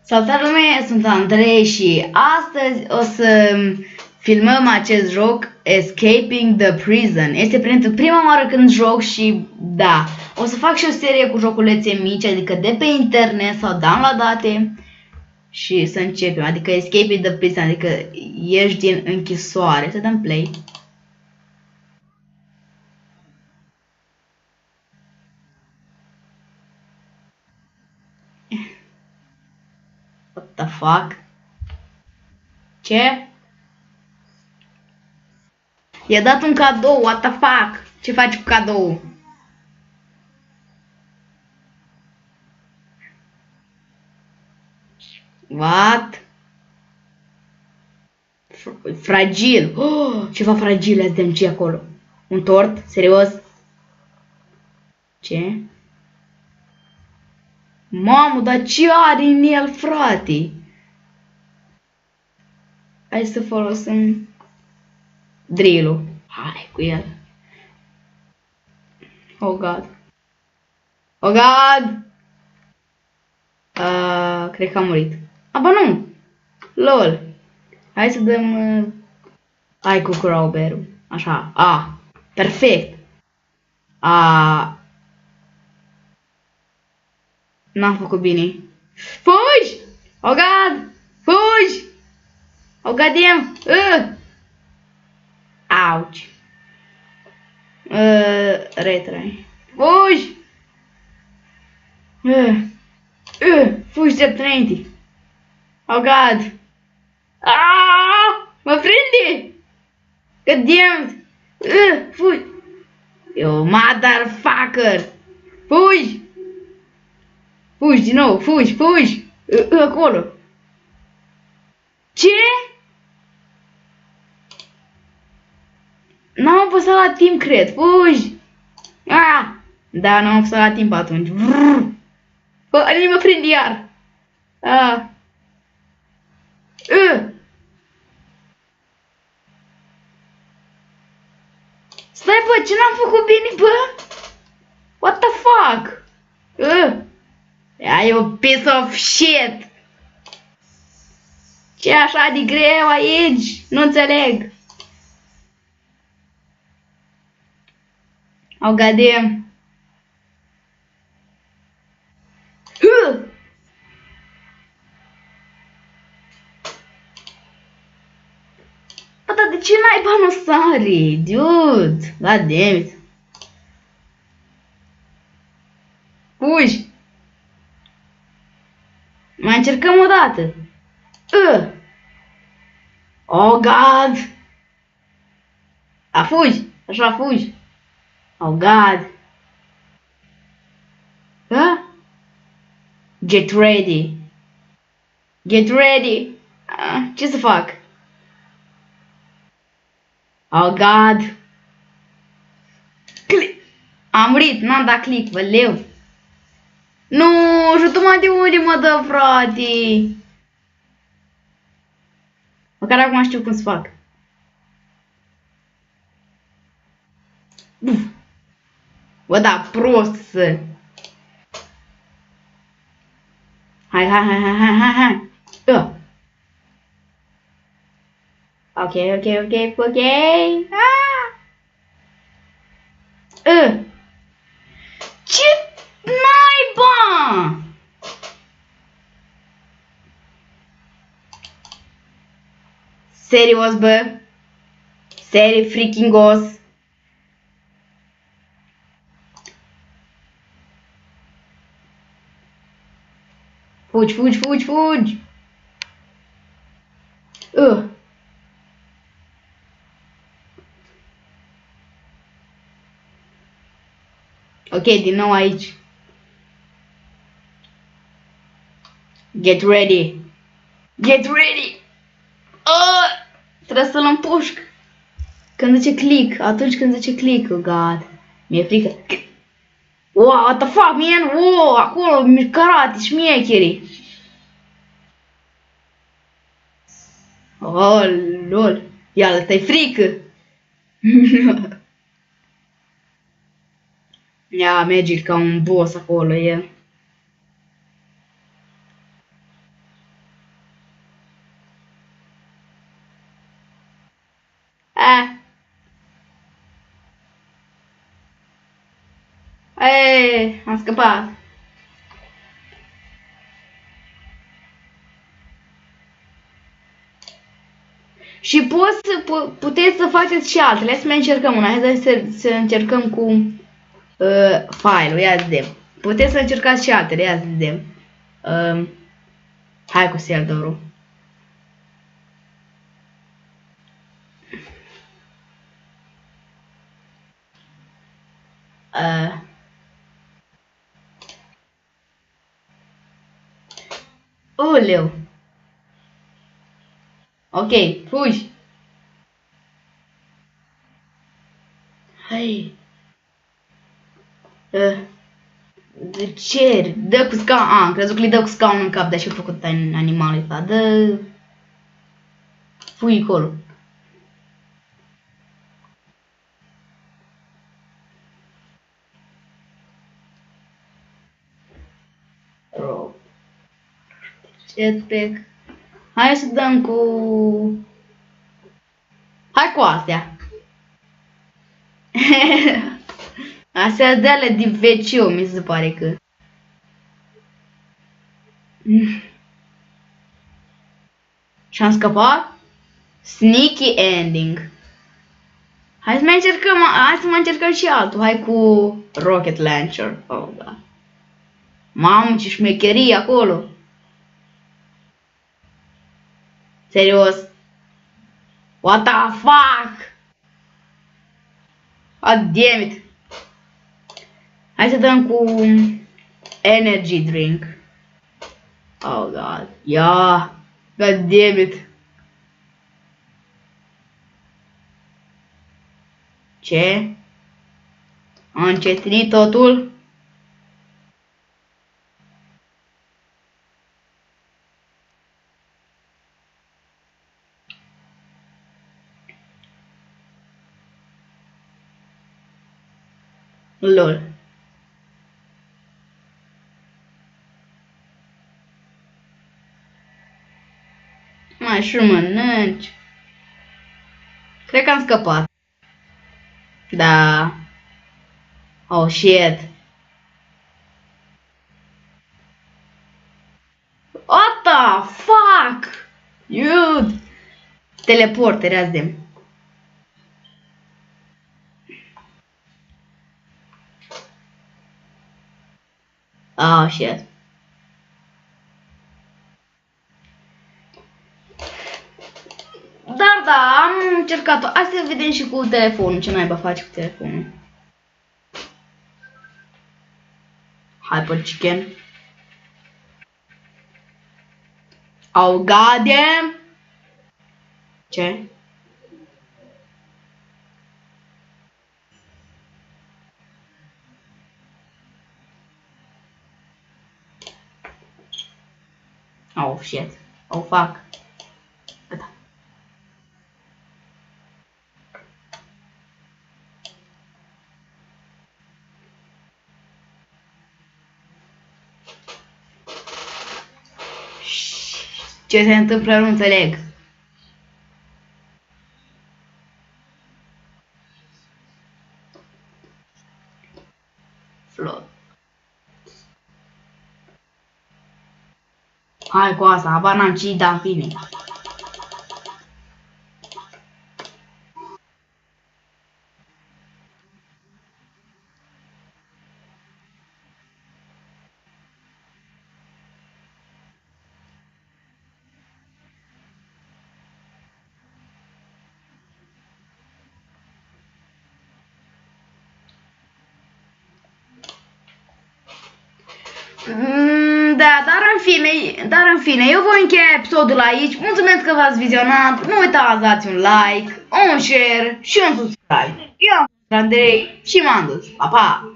Salutare lume, sunt Andrei și astăzi o să filmăm acest joc Escaping the Prison. Este pentru prima oară când joc și da, o să fac și o serie cu joculețe mici, adică de pe internet sau downloadate și să începem, adică Escaping the Prison, adică ieși din închisoare. Să dăm play. What the fuck? Ce? I-a dat un cadou, what the fuck? Ce faci cu cadou? What? Fragil. Oh, ceva fragil azi dăm ce acolo? Un tort? Serios? Ce? Mamă, dar ce are în el, frate? Hai să folosim drill-ul. Hai cu el. Oh god. Oh god! Cred că a murit. Aba nu! LOL! Hai să dăm... Hai cu crowbar-ul. Așa. Perfect! N-am făcut bine. Fugi! Oh god! Fugi! Oh god damn! Ouch! Retrai. Fugi! Fugi drept înainte. Oh god! Mă prinde! God damn! Fugi! You motherfucker! Fugi! Fugi din nou, fugi! Acolo! Ce? N-am apăsat la timp, cred. Fugi! Da, n-am apăsat la timp atunci. Mă prind iar. Stai, bă, ce n-am făcut bine, bă? What the fuck? Ai o piece of shit. Ce așa de greu aici? Nu înțeleg. Oh, god damn. Bă, dar de ce naiba nu sari? Dude, god damn it. Fugi. Mai încercăm o dată. Oh, god. Fugi. Așa, fugi. Oh, god. Get ready. Get ready. Ce să fac? Oh, god. Click. Am murit, n-am dat click, vă leu. Nu, ajută-mă de unde mă dă, frate. Măcar acum știu cum să fac. Bă, da, prost să... Hai. Ok. Ce naiba! Serios, bă? Freaking-os? Fugi! Ok, din nou aici. Get ready! Trebuie să-l împușc. Când zice click, atunci când zice click, oh god. Mi-e frică. Wow, what the fuck, man? Wow, acolo, karate, șmiecherii. Oh, lol. Ia, ăsta-i frică. Ia, merge ca un boss acolo, el. Eh. Am scăpat. Și puteți să faceți și altele. Hai să mai încercăm una. Hai să încercăm cu file-ul. Ia să vedem. Puteți să încercați și altele. Ia să vedem. Hai cu serverul. Oleu. Ok, fugi. Hai. De ce? Dă cu scaun. Am crezut că le dă cu scaun în cap, dar și-a făcut animalul ăsta. Dă... Fui acolo. Jetpack. Hai să dăm cu... Hai cu astea. Astea de ale de VCO, mi se pare că. Și-am scăpat? Sneaky ending. Hai să mai încercăm, hai să mai încercăm și altul. Hai cu rocket launcher. Oh, da. Mamă, ce șmecherie acolo. Serios. What the fuck? God damn it. Hai să dăm cu energy drink. Oh god. Yeah. God damn it. Ce? A încetinit totul? Lol. Mai și mănânci. Cred că am scăpat. Da. Oh shit. What the fuck? Dude. Teleporteri azi de. Oh shit. Dar da, am încercat-o. Hai să vedem și cu telefonul. Ce naiba faci cu telefonul? Hyper chicken. Oh god damn. Ce? Oh shit. Oh fuck. Gata. Ce se întâmplă, nu înțeleg. Flot. Hai cu asta, habar n-am ce da, bine. Da, dar în fine, eu voi încheia episodul aici. Mulțumesc că v-ați vizionat. Nu uitați, dați un like, un share și un subscribe. Eu am fost Andrei și m-am dus. Pa, pa!